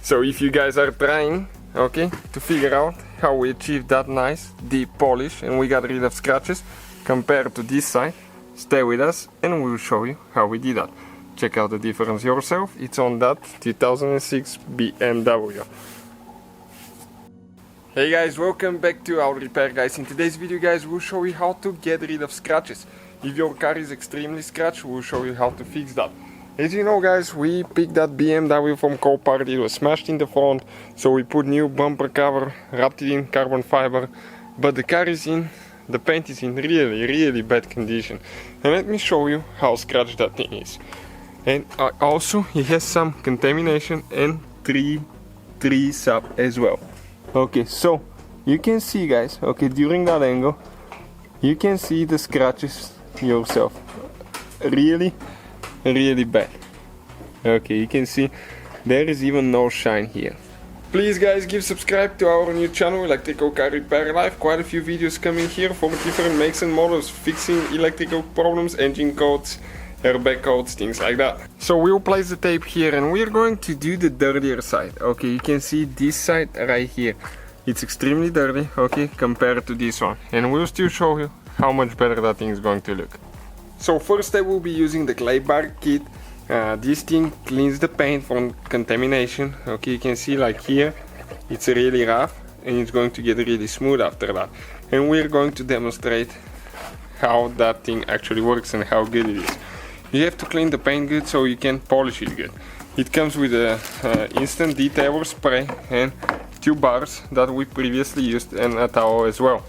So if you guys are trying, okay, to figure out how we achieved that nice deep polish and we got rid of scratches compared to this side, stay with us and we'll show you how we did that. Check out the difference yourself. It's on that 2006 BMW. Hey guys, welcome back to our repair guys. In today's video guys, we'll show you how to get rid of scratches. If your car is extremely scratched, we'll show you how to fix that. As you know guys, we picked that BMW from Comuter. It was smashed in the front, so we put new bumper cover, wrapped it in carbon fiber, but the paint is in really bad condition. And let me show you how scratched that thing is. And also it has some contamination and tree sap as well. Okay, so you can see guys, okay, during that angle you can see the scratches yourself. Really bad. Okay, you can see there is even no shine here. Please guys, give subscribe to our new channel, Electrical Car Repair Live. Quite a few videos coming here for different makes and models, fixing electrical problems, engine codes, airbag codes, things like that. So we'll place the tape here and we're going to do the dirtier side. Okay, you can see this side right here. It's extremely dirty, okay, compared to this one. And we'll still show you how much better that thing is going to look. So first I will be using the clay bar kit. This thing cleans the paint from contamination. Okay, you can see like here, it's really rough and it's going to get really smooth after that. And we're going to demonstrate how that thing actually works and how good it is. You have to clean the paint good so you can polish it good. It comes with a instant detailer spray and 2 bars that we previously used and a towel as well.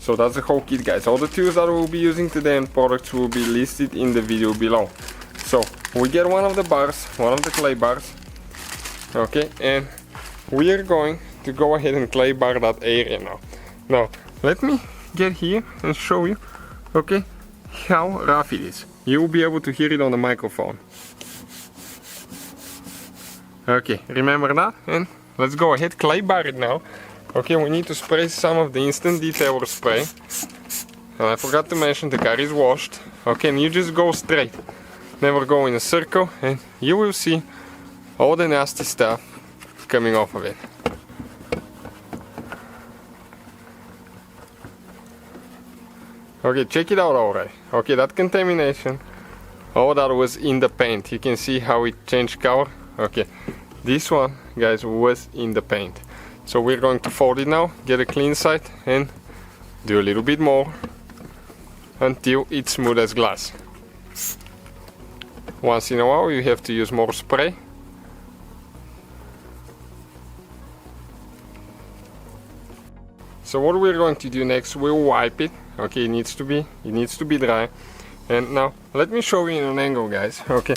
So that's the whole kit guys. All the tools that we'll be using today and products will be listed in the video below. So we get one of the bars, one of the clay bars, okay, and we are going to go ahead and clay bar that area now. Now let me get here and show you, okay, how rough it is. You will be able to hear it on the microphone. Okay, remember that, and let's go ahead, clay bar it now. Okay, we need to spray some of the instant detailer spray. And I forgot to mention the car is washed. Okay, and you just go straight. Never go in a circle and you will see all the nasty stuff coming off of it. Okay, check it out already. Okay, that contamination, all that was in the paint. You can see how it changed color. Okay, this one guys was in the paint. So we're going to fold it now, get a clean side and do a little bit more until it's smooth as glass. Once in a while you have to use more spray. So what we're going to do next, we'll wipe it. Okay, it needs to be dry. And now let me show you in an angle guys, okay,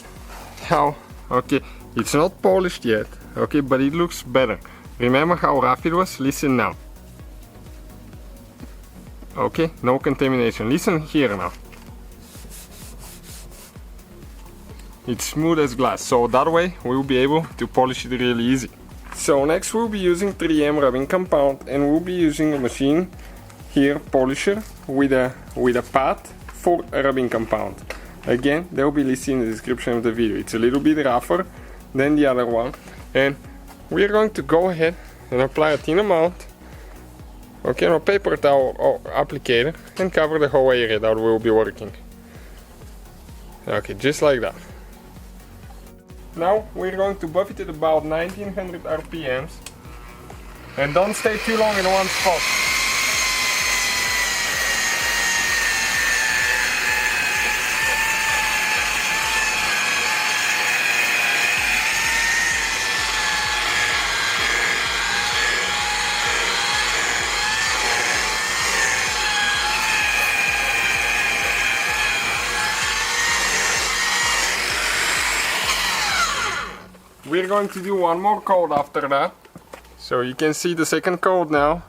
how, okay, it's not polished yet, okay, but it looks better. Remember how rough it was? Listen now. Okay, no contamination. Listen here now. It's smooth as glass, so that way we'll be able to polish it really easy. So next we'll be using 3M rubbing compound and we'll be using a machine here, polisher, with a pad for a rubbing compound. Again, they'll be listed in the description of the video. It's a little bit rougher than the other one, and we're going to go ahead and apply a thin amount, okay, on a paper towel or applicator and cover the whole area that we'll be working. Okay, just like that. Now we're going to buff it at about 1900 RPMs and don't stay too long in one spot. We're going to do one more coat after that. So you can see the second coat now.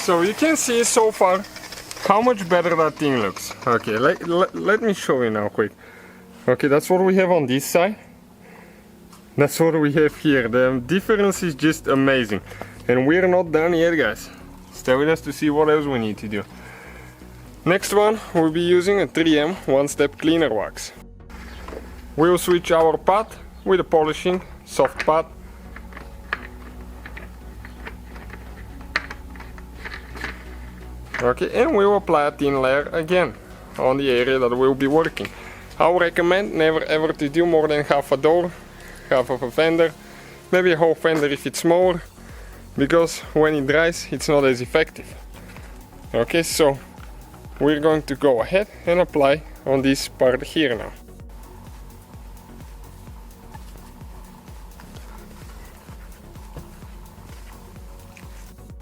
So you can see so far how much better that thing looks. Okay, let me show you now quick. Okay, that's what we have on this side. That's what we have here. The difference is just amazing. And we're not done yet, guys. Stay with us to see what else we need to do. Next one, we'll be using a 3M one-step cleaner wax. We'll switch our pad with a polishing soft pad. Okay, and we'll apply a thin layer again on the area that we'll be working. I would recommend never ever to do more than half a door, half of a fender, maybe a whole fender if it's smaller, because when it dries it's not as effective. Okay, so we're going to go ahead and apply on this part here now.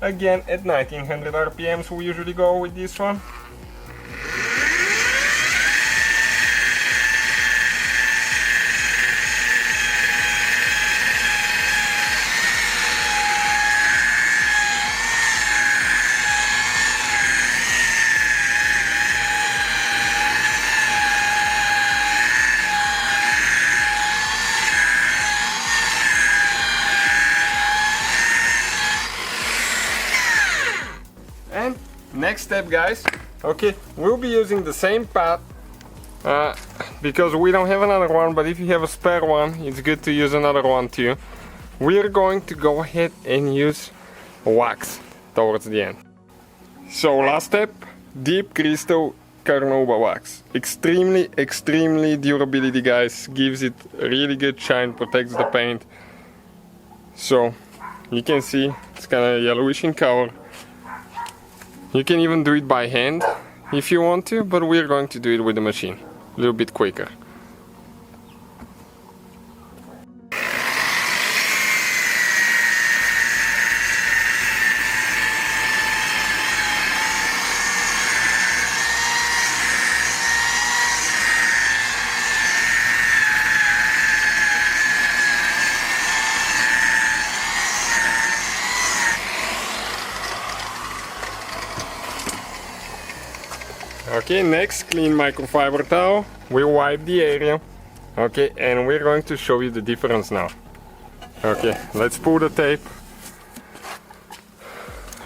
Again at 1900 RPMs we usually go with this one. And next step, guys, okay, we'll be using the same pad because we don't have another one, but if you have a spare one, it's good to use another one too. We're going to go ahead and use wax towards the end. So last step, deep crystal Carnauba wax. Extremely durability, guys, gives it really good shine, protects the paint. So you can see it's kind of yellowish in color. You can even do it by hand if you want to, but we're going to do it with the machine, a little bit quicker. Okay, next, clean microfiber towel. We wipe the area. Okay, and we're going to show you the difference now. Okay, let's pull the tape.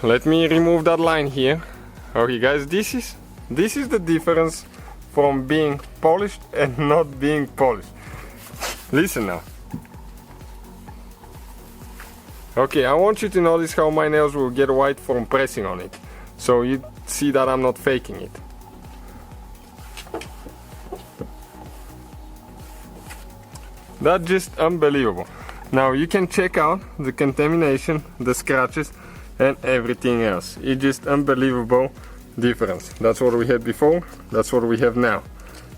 Let me remove that line here. Okay, guys, this is the difference from being polished and not being polished. Listen now. Okay, I want you to notice how my nails will get white from pressing on it. So you see that I'm not faking it. That's just unbelievable. Now you can check out the contamination, the scratches and everything else. It's just unbelievable difference. That's what we had before, that's what we have now.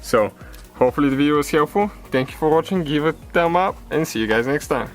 So hopefully the video was helpful. Thank you for watching, give it a thumb up and see you guys next time.